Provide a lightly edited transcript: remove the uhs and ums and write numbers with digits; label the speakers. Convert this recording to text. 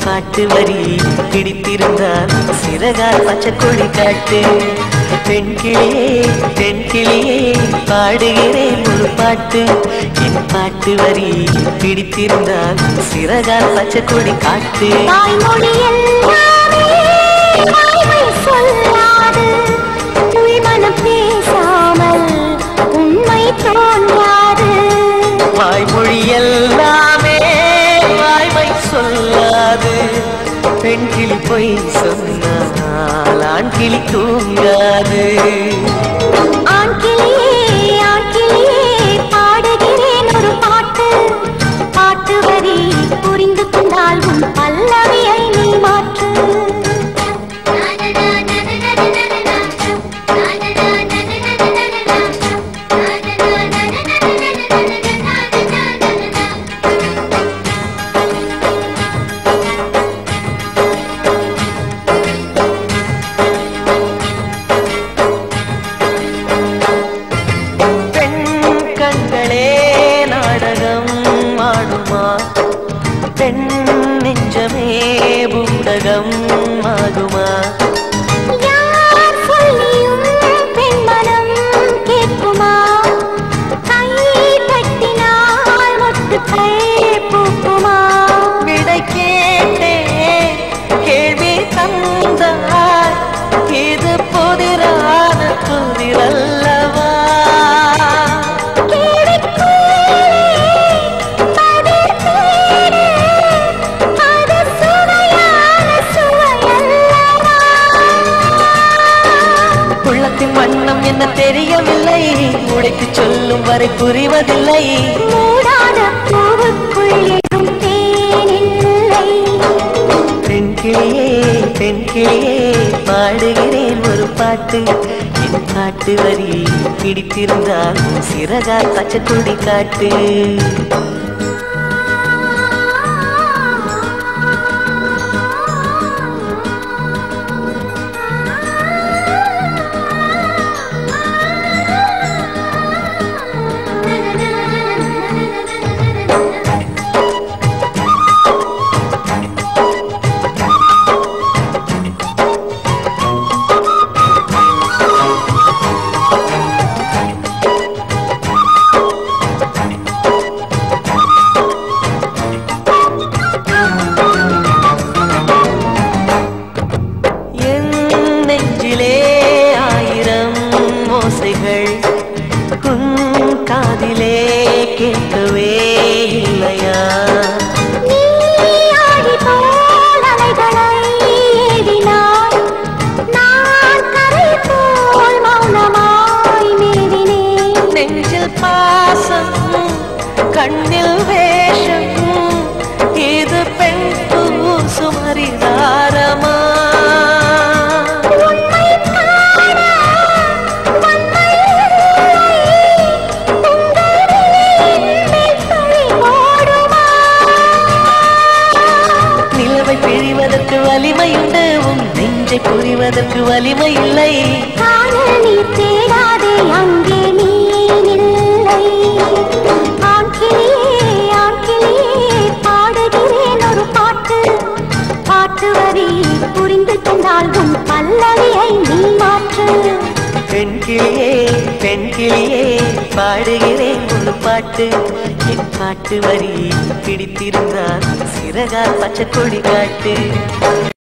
Speaker 1: பாட்டு வரி பிடித்திருந்தால் சிறகால் பச்சைக்கொடி காட்டு. பெண் கிளியே பாடுகிறேன் ஒரு பாட்டு. என் பாட்டு வரி பிடித்திருந்தால் சிறகால் பச்சைக்கொடி காட்டு. வாய்மொழி எல்லாமே வாய்மை சொல்லாது. பெண் கிளி பொய் சொன்னால் ஆண் கிளி தூங்காது.
Speaker 2: ஆண் கிளியே பாடுகிறேன் ஒரு பாட்டு. பாட்டு வரி புரிந்து கொண்டால் உன் பல்லவியை நீ மாற்று.
Speaker 1: பெண் நெஞ்சமே பூடகம் ஆகுமா?
Speaker 2: யார் சொல்லியும் பெண்மனம் கேட்குமா? கை தட்டினால் மொட்டு கை பூக்குமா?
Speaker 1: விடை கேட்டே கேள்வி தந்தார். இது புதிரான புதிரல்லவா? வண்ணம் என்ன தெரியவில்லை, உடைத்து சொல்லும் வரை புரிவதில்லை.
Speaker 2: மூடாத பூவுக்குள் எழும் தேனில்லை.
Speaker 1: பெண் கிளியே பாடுகிறேன் ஒரு பாட்டு. என் பாட்டு வரி பிடித்திருந்தால் சிறகால் பச்சைக்கொடி காட்டு. ஆயிரம் ஓசைகள் உன் காதிலே கேட்கவே இல்லையா?
Speaker 2: நீ ஆடி போல் அலைகளை ஏறினாய். நான் கரை போல் மௌனமாய் மீறினேன்.
Speaker 1: நெஞ்சில் பாசம் கண்ணில் வேஷம், இது பெண் சுமரிதாரமா? பிரிவதற்கு வலிமை உண்டு, உன் நெஞ்சை புரிவதற்கு வலிமை இல்லை.
Speaker 2: காணல் நீர் தேடாதே அங்கே நீ இல்லை. ஆண் கிளியே பாடுகிறேன் ஒரு பாட்டு. பாட்டு வரி புரிந்து கொண்டால் உன் பல்லவியை நீ மாற்று.
Speaker 1: பெண் கிளியே பாடுகிறேன் ஒரு பாட்டு. என் பாட்டு வரி பிடித்திருந்தால் சிறகால் பச்சைக்கொடி காட்டு.